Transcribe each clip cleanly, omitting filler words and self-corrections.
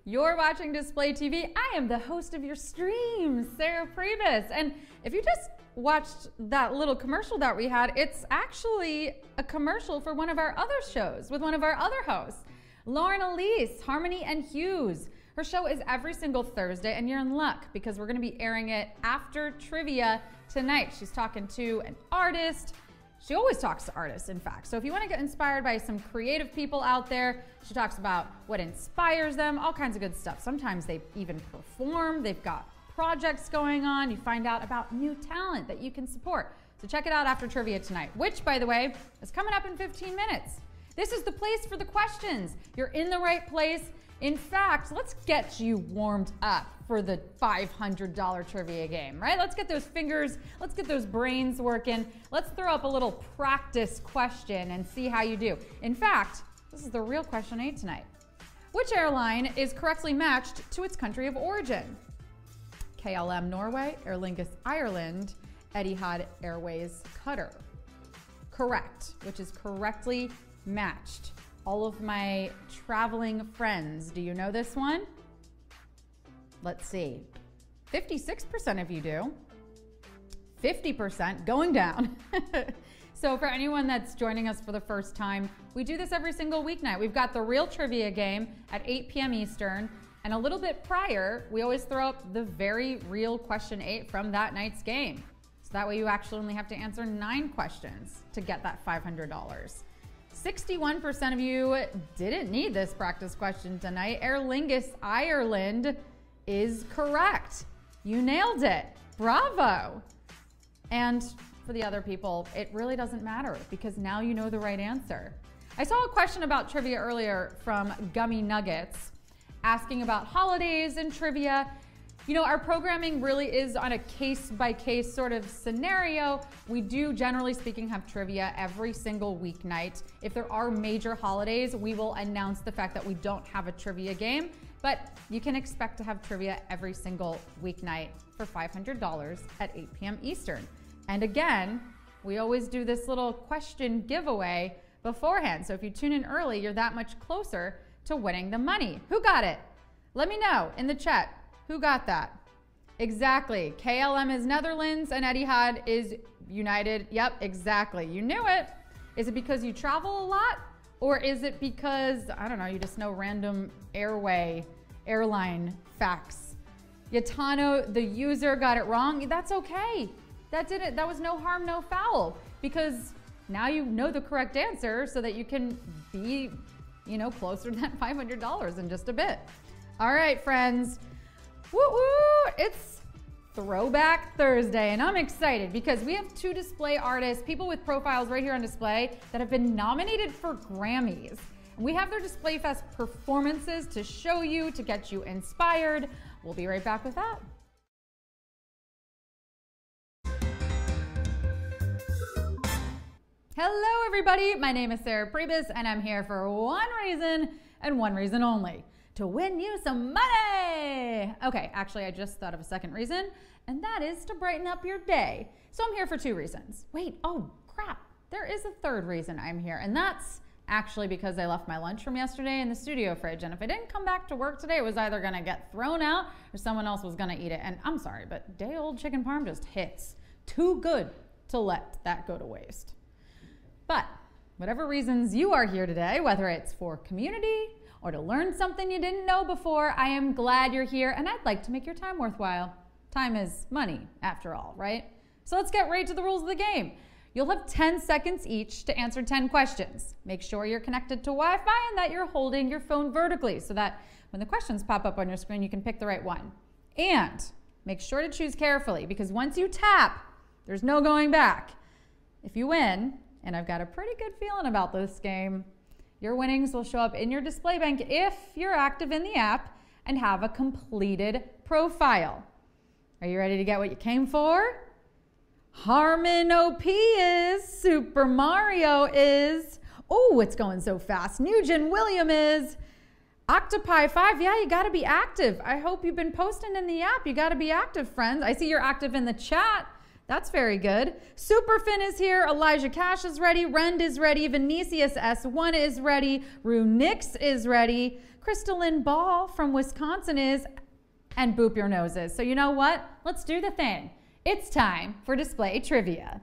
You're watching Display TV. I am the host of your stream, Sarah Pribis. And if you just watched that little commercial that we had, it's actually a commercial for one of our other shows with one of our other hosts, Lauren Elise, Harmony and Hughes. Her show is every single Thursday, and you're in luck because we're going to be airing it after trivia tonight. She's talking to an artist. She always talks to artists, in fact. So if you want to get inspired by some creative people out there, she talks about what inspires them, all kinds of good stuff. Sometimes they even perform. They've got projects going on. You find out about new talent that you can support. So check it out after trivia tonight, which, by the way, is coming up in 15 minutes. This is the place for the questions. You're in the right place. In fact, let's get you warmed up for the $500 trivia game, right? Let's get those fingers, let's get those brains working. Let's throw up a little practice question and see how you do. In fact, this is the real question 8 tonight. Which airline is correctly matched to its country of origin? KLM Norway, Aer Lingus Ireland, Etihad Airways Qatar. Correct, which is correctly matched. All of my traveling friends, do you know this one? Let's see. 56% of you do. 50% going down. So for anyone that's joining us for the first time, we do this every single weeknight. We've got the real trivia game at 8 p.m. Eastern, and a little bit prior, we always throw up the very real question 8 from that night's game. So that way you actually only have to answer 9 questions to get that $500. 61% of you didn't need this practice question tonight. Aer Lingus Ireland is correct. You nailed it. Bravo. And for the other people, it really doesn't matter because now you know the right answer. I saw a question about trivia earlier from Gummy Nuggets asking about holidays and trivia. You know, our programming really is on a case-by-case sort of scenario. We do, generally speaking, have trivia every single weeknight. If there are major holidays, we will announce the fact that we don't have a trivia game, but you can expect to have trivia every single weeknight for $500 at 8 p.m. Eastern. And again, we always do this little question giveaway beforehand. So if you tune in early, you're that much closer to winning the money. Who got it? Let me know in the chat. Who got that? Exactly. KLM is Netherlands and Etihad is United. Yep, exactly. You knew it. Is it because you travel a lot? Or is it because, I don't know, you just know random airline facts? Yatano, the user, got it wrong. That's okay. That was no harm, no foul. Because now you know the correct answer so that you can be, closer to that $500 in just a bit. All right, friends. Woo-woo! It's Throwback Thursday, and I'm excited because we have 2 display artists, people with profiles right here on display that have been nominated for Grammys. And we have their Display Fest performances to show you, to get you inspired. We'll be right back with that. Hello, everybody. My name is Sarah Pribis, and I'm here for one reason and one reason only. To win you some money. Okay, actually, I just thought of a second reason, and that is to brighten up your day. So I'm here for 2 reasons. Wait, oh crap, there is a third reason I'm here, and that's actually because I left my lunch from yesterday in the studio fridge, and if I didn't come back to work today, it was either gonna get thrown out or someone else was gonna eat it. And I'm sorry, but day-old chicken parm just hits. Too good to let that go to waste. But whatever reasons you are here today, whether it's for community, or to learn something you didn't know before, I am glad you're here, and I'd like to make your time worthwhile. Time is money, after all, right? So let's get right to the rules of the game. You'll have 10 seconds each to answer 10 questions. Make sure you're connected to Wi-Fi and that you're holding your phone vertically so that when the questions pop up on your screen, you can pick the right one. And make sure to choose carefully because once you tap, there's no going back. If you win, and I've got a pretty good feeling about this game, your winnings will show up in your display bank if you're active in the app and have a completed profile. Are you ready to get what you came for? Harmon OP is, Super Mario is, oh, it's going so fast. Nugent William is, Octopi 5, yeah, you gotta be active. I hope you've been posting in the app. You gotta be active, friends. I see you're active in the chat. That's very good. Superfin is here. Elijah Cash is ready. Rend is ready. Vinicius S1 is ready. Rue Nix is ready. Crystalline Ball from Wisconsin is, and Boop Your Noses. So you know what? Let's do the thing. It's time for display trivia.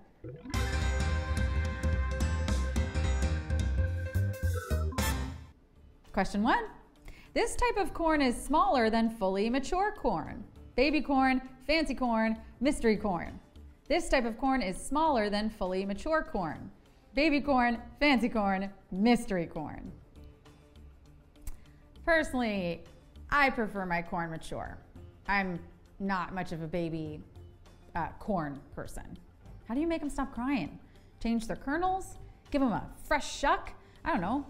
Question 1. This type of corn is smaller than fully mature corn. Baby corn, fancy corn, mystery corn. This type of corn is smaller than fully mature corn. Baby corn, fancy corn, mystery corn. Personally, I prefer my corn mature. I'm not much of a baby corn person. How do you make them stop crying? Change their kernels? Give them a fresh shuck? I don't know.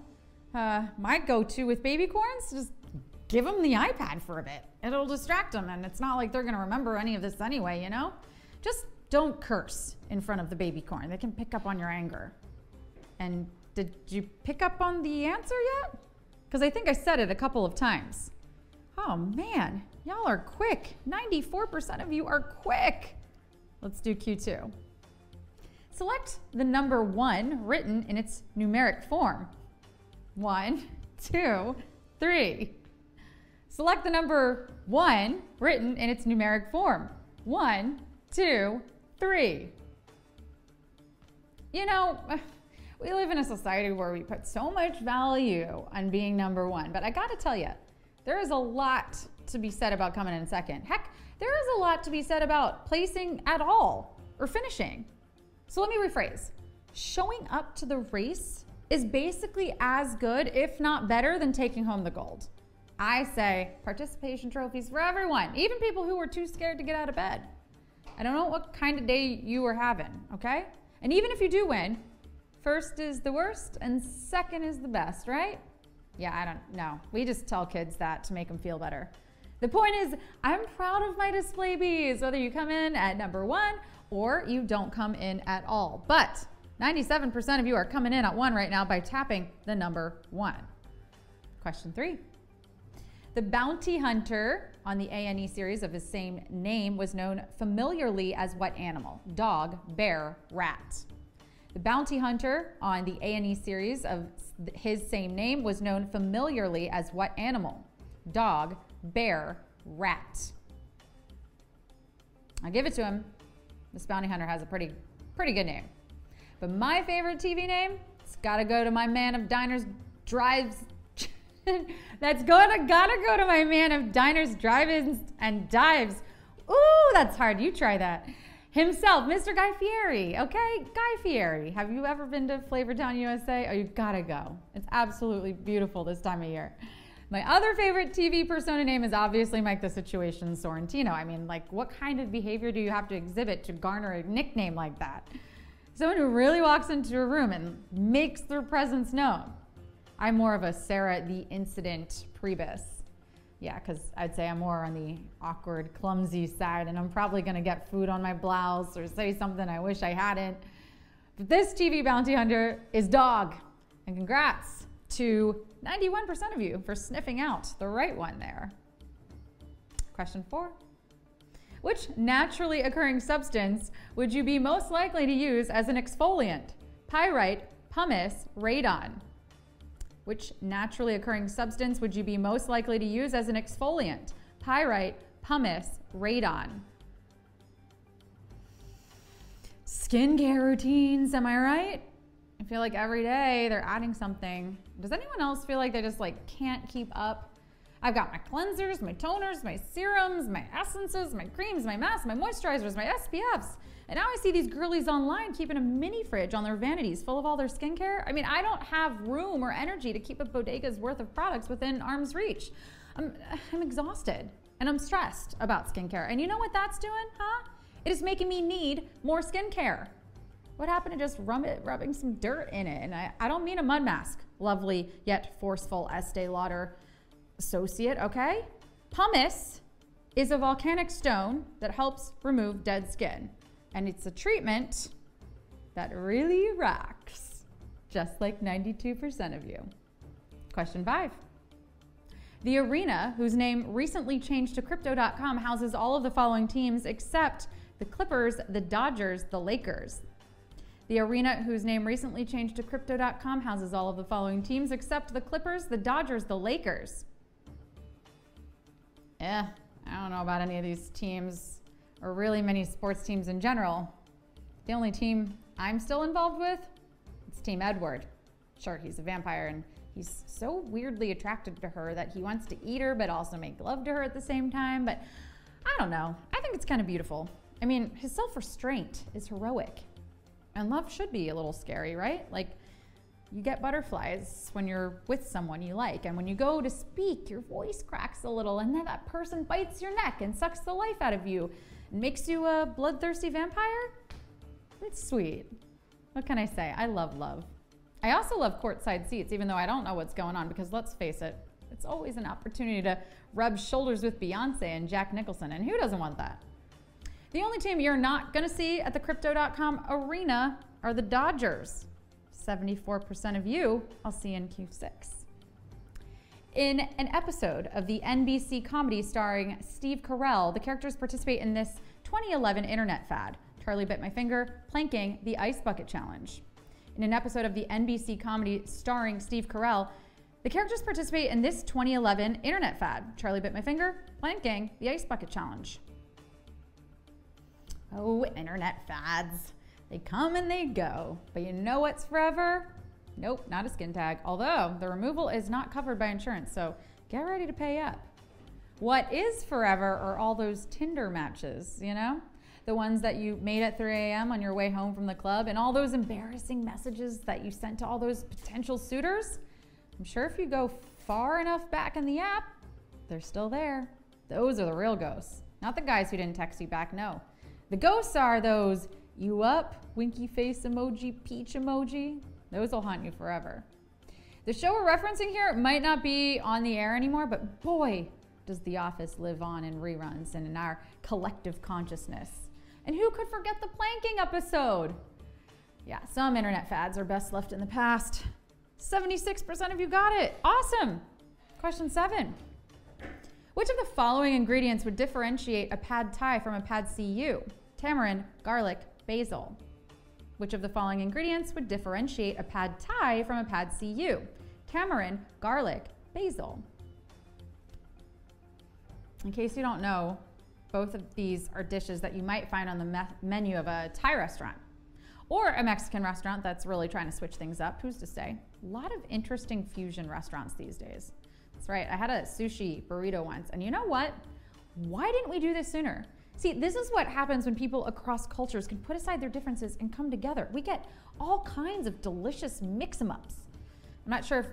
My go-to with baby corns, just give them the iPad for a bit. It'll distract them, and it's not like they're gonna remember any of this anyway, you know? Just don't curse in front of the baby corn. They can pick up on your anger. And did you pick up on the answer yet? Because I think I said it a couple of times. Oh man, y'all are quick. 94% of you are quick. Let's do Q2. Select the number 1 written in its numeric form. 1, 2, 3. Select the number 1 written in its numeric form. 1, 2, 3. You know, we live in a society where we put so much value on being number 1, but I gotta tell you, there is a lot to be said about coming in second. Heck, there is a lot to be said about placing at all or finishing. So let me rephrase. Showing up to the race is basically as good, if not better, than taking home the gold. I say participation trophies for everyone, even people who were too scared to get out of bed. I don't know what kind of day you were having, okay? And even if you do win, first is the worst and second is the best, right? Yeah, I don't know. We just tell kids that to make them feel better. The point is, I'm proud of my display bees, whether you come in at number 1 or you don't come in at all. But 97% of you are coming in at 1 right now by tapping the number 1. Question 3. The bounty hunter on the A&E series of his same name was known familiarly as what animal? Dog, bear, rat. The bounty hunter on the A&E series of his same name was known familiarly as what animal? Dog, bear, rat. I'll give it to him. This bounty hunter has a pretty good name. But my favorite TV name, it's gotta go to my man of diners, drives. Gotta go to my man of diners, drive-ins, and dives. Ooh, that's hard. You try that. Himself, Mr. Guy Fieri. Okay, Guy Fieri. Have you ever been to Flavortown, USA? Oh, you gotta go. It's absolutely beautiful this time of year. My other favorite TV persona name is obviously Mike the Situation Sorrentino. I mean, like, what kind of behavior do you have to exhibit to garner a nickname like that? Someone who really walks into a room and makes their presence known. I'm more of a Sarah the Incident Pribis. Yeah, because I'd say I'm more on the awkward, clumsy side, and I'm probably going to get food on my blouse or say something I wish I hadn't. But this TV bounty hunter is Dog. And congrats to 91% of you for sniffing out the right one there. Question 4. Which naturally occurring substance would you be most likely to use as an exfoliant? Pyrite, pumice, radon. Which naturally occurring substance would you be most likely to use as an exfoliant? Pyrite, pumice, radon. Skincare routines, am I right? I feel like every day they're adding something. Does anyone else feel like they just can't keep up? I've got my cleansers, my toners, my serums, my essences, my creams, my masks, my moisturizers, my SPFs. And now I see these girlies online keeping a mini fridge on their vanities full of all their skincare. I mean, I don't have room or energy to keep a bodega's worth of products within arm's reach. I'm exhausted and I'm stressed about skincare. And you know what that's doing, huh? It is making me need more skincare. What happened to just rubbing some dirt in it? And I don't mean a mud mask, lovely yet forceful Estee Lauder associate, okay? Pumice is a volcanic stone that helps remove dead skin. And it's a treatment that really rocks, just like 92% of you. Question 5. The arena, whose name recently changed to Crypto.com, houses all of the following teams except the Clippers, the Dodgers, the Lakers. The arena, whose name recently changed to Crypto.com, houses all of the following teams except the Clippers, the Dodgers, the Lakers. I don't know about any of these teams, or really many sports teams in general. The only team I'm still involved with, it's Team Edward. Sure, he's a vampire and he's so weirdly attracted to her that he wants to eat her but also make love to her at the same time. But I don't know. I think it's kind of beautiful. I mean, his self-restraint is heroic. And love should be a little scary, right? Like, you get butterflies when you're with someone you like. And when you go to speak, your voice cracks a little. And then that person bites your neck and sucks the life out of you and makes you a bloodthirsty vampire. It's sweet. What can I say? I love love. I also love courtside seats, even though I don't know what's going on, because let's face it, it's always an opportunity to rub shoulders with Beyonce and Jack Nicholson. And who doesn't want that? The only team you're not going to see at the Crypto.com arena are the Dodgers. 74% of you I'll see in Q6. In an episode of the NBC comedy starring Steve Carell, the characters participate in this 2011 internet fad, Charlie Bit My Finger, planking the Ice Bucket Challenge. In an episode of the NBC comedy starring Steve Carell, the characters participate in this 2011 internet fad, Charlie Bit My Finger, planking the Ice Bucket Challenge. Oh, internet fads. They come and they go. But you know what's forever? Nope, not a skin tag. Although the removal is not covered by insurance, so get ready to pay up. What is forever are all those Tinder matches, you know? The ones that you made at 3 a.m. on your way home from the club, and all those embarrassing messages that you sent to all those potential suitors. I'm sure if you go far enough back in the app, they're still there. Those are the real ghosts. Not the guys who didn't text you back, no. The ghosts are those you up, winky face emoji, peach emoji. Those will haunt you forever. The show we're referencing here might not be on the air anymore, but boy, does The Office live on in reruns and in our collective consciousness. And who could forget the planking episode? Yeah, some internet fads are best left in the past. 76% of you got it. Awesome. Question 7. Which of the following ingredients would differentiate a pad thai from a pad see ew? Tamarind, garlic, basil. Which of the following ingredients would differentiate a pad thai from a pad see ew? Tamarind, garlic, basil. In case you don't know, both of these are dishes that you might find on the menu of a Thai restaurant or a Mexican restaurant that's really trying to switch things up. Who's to say? A lot of interesting fusion restaurants these days. That's right. I had a sushi burrito once, and you know what? Why didn't we do this sooner? See, this is what happens when people across cultures can put aside their differences and come together. We get all kinds of delicious mix-em-ups. I'm not sure if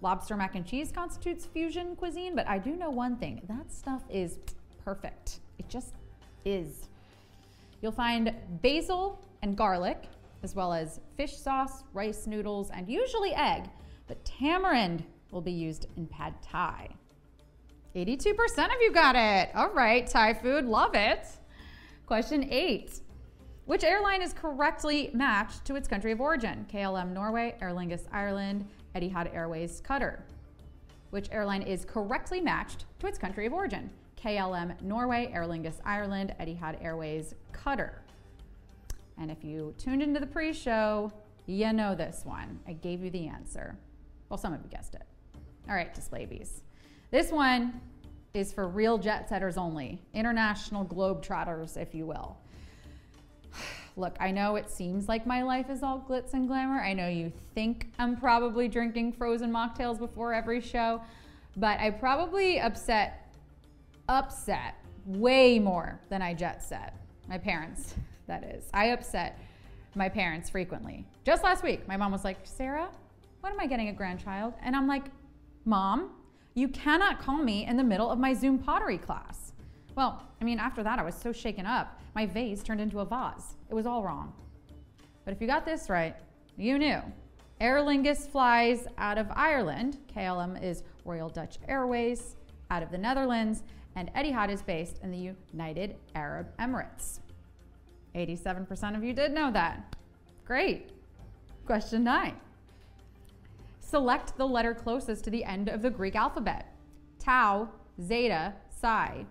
lobster mac and cheese constitutes fusion cuisine, but I do know one thing. That stuff is perfect. It just is. You'll find basil and garlic, as well as fish sauce, rice noodles, and usually egg, but tamarind will be used in pad thai. 82% of you got it. All right, Thai food, love it. Question 8. Which airline is correctly matched to its country of origin? KLM Norway, Aer Lingus Ireland, Etihad Airways Qatar. Which airline is correctly matched to its country of origin? KLM Norway, Aer Lingus Ireland, Etihad Airways Qatar. And if you tuned into the pre-show, you know this one. I gave you the answer. Well, some of you guessed it. All right, display bees. This one is for real jet setters only, international globetrotters, if you will. Look, I know it seems like my life is all glitz and glamour. I know you think I'm probably drinking frozen mocktails before every show, but I probably upset way more than I jet set. My parents, that is. I upset my parents frequently. Just last week, my mom was like, Sarah, when am I getting a grandchild? And I'm like, Mom, you cannot call me in the middle of my Zoom pottery class. Well, I mean, after that, I was so shaken up, my vase turned into a vase. It was all wrong. But if you got this right, you knew. Aer Lingus flies out of Ireland. KLM is Royal Dutch Airways out of the Netherlands. And Etihad is based in the United Arab Emirates. 87% of you did know that. Great. Question 9. Select the letter closest to the end of the Greek alphabet. Tau, Zeta, Psi.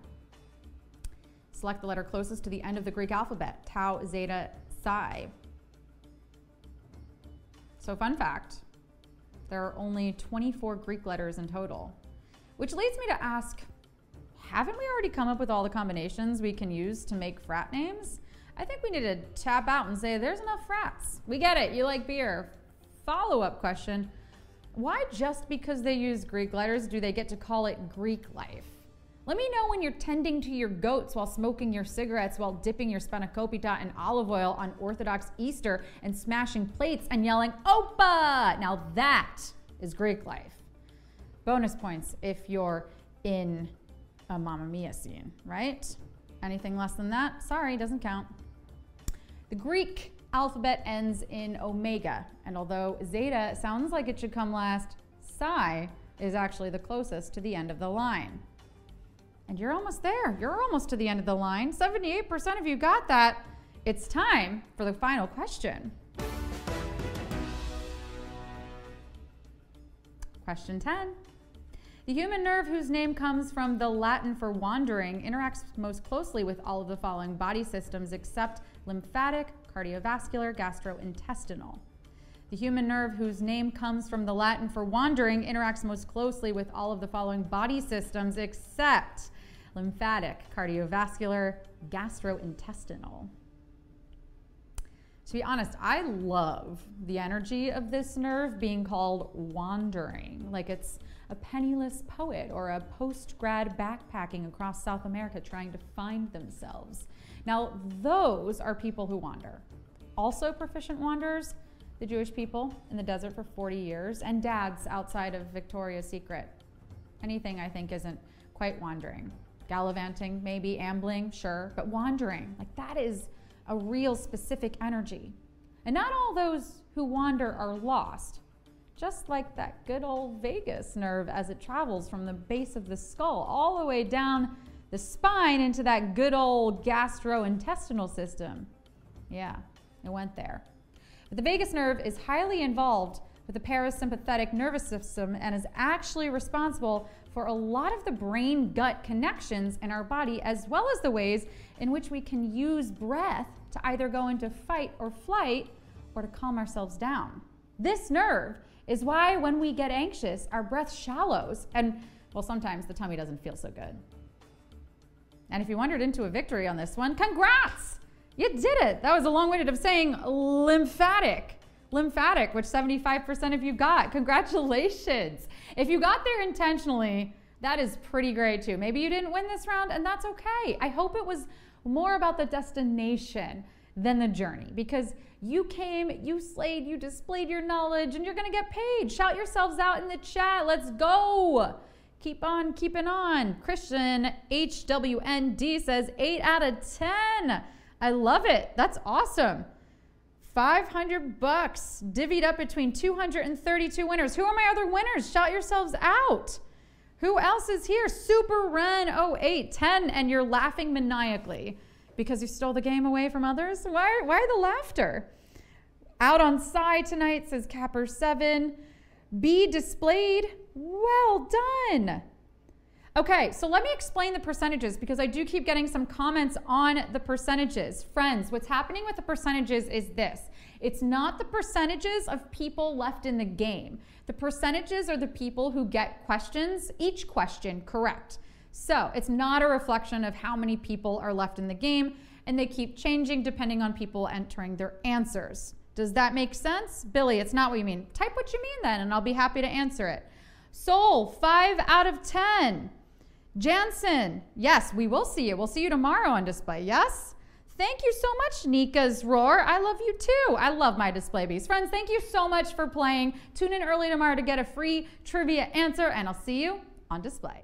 select the letter closest to the end of the Greek alphabet, tau, zeta, psi. So fun fact, there are only 24 Greek letters in total, which leads me to ask, haven't we already come up with all the combinations we can use to make frat names? I think we need to tap out and say, there's enough frats. We get it, you like beer. Follow-up question, why just because they use Greek letters do they get to call it Greek life? Let me know when you're tending to your goats while smoking your cigarettes, while dipping your spanakopita in olive oil on Orthodox Easter and smashing plates and yelling, Opa! Now that is Greek life. Bonus points if you're in a Mamma Mia scene, right? Anything less than that, sorry, doesn't count. The Greek alphabet ends in omega, and although zeta sounds like it should come last, psi is actually the closest to the end of the line. And you're almost there. You're almost to the end of the line. 78% of you got that. It's time for the final question. Question 10. The human nerve whose name comes from the Latin for wandering interacts most closely with all of the following body systems except lymphatic, cardiovascular, gastrointestinal. The human nerve whose name comes from the Latin for wandering interacts most closely with all of the following body systems except lymphatic, cardiovascular, gastrointestinal. To be honest, I love the energy of this nerve being called wandering, like it's a penniless poet or a post-grad backpacking across South America trying to find themselves. Now, those are people who wander. Also proficient wanderers, the Jewish people in the desert for 40 years, and dads outside of Victoria's Secret. Anything I think isn't quite wandering. Gallivanting, maybe, ambling, sure, but wandering, like that is a real specific energy. And not all those who wander are lost, just like that good old vagus nerve as it travels from the base of the skull all the way down the spine into that good old gastrointestinal system. Yeah, it went there. But the vagus nerve is highly involved with the parasympathetic nervous system and is actually responsible for a lot of the brain-gut connections in our body, as well as the ways in which we can use breath to either go into fight or flight or to calm ourselves down. This nerve is why when we get anxious, our breath shallows and, well, sometimes the tummy doesn't feel so good. And if you wandered into a victory on this one, congrats! You did it! That was a long-winded of saying lymphatic. Lymphatic, which 75% of you got. Congratulations. If you got there intentionally, that is pretty great too. Maybe you didn't win this round, and that's okay. I hope it was more about the destination than the journey, because you came, you slayed, you displayed your knowledge, and you're gonna get paid. Shout yourselves out in the chat. Let's go. Keep on keeping on. Christian HWND says 8 out of 10. I love it. That's awesome. $500 divvied up between 232 winners. Who are my other winners? Shout yourselves out. Who else is here? Super Ren 0810, and you're laughing maniacally because you stole the game away from others. Why the laughter? Out on Psy tonight, says Capper 7. Be displayed. Well done. Okay, so let me explain the percentages because I do keep getting some comments on the percentages. Friends, what's happening with the percentages is this. It's not the percentages of people left in the game. The percentages are the people who get questions, each question correct. So it's not a reflection of how many people are left in the game, and they keep changing depending on people entering their answers. Does that make sense? Billy, it's not what you mean. Type what you mean then, and I'll be happy to answer it. Soul, 5 out of 10. Jansen, yes, we will see you. We'll see you tomorrow on display, yes? Thank you so much, Nika's Roar. I love you too. I love my display bees. Friends, thank you so much for playing. Tune in early tomorrow to get a free trivia answer, and I'll see you on display.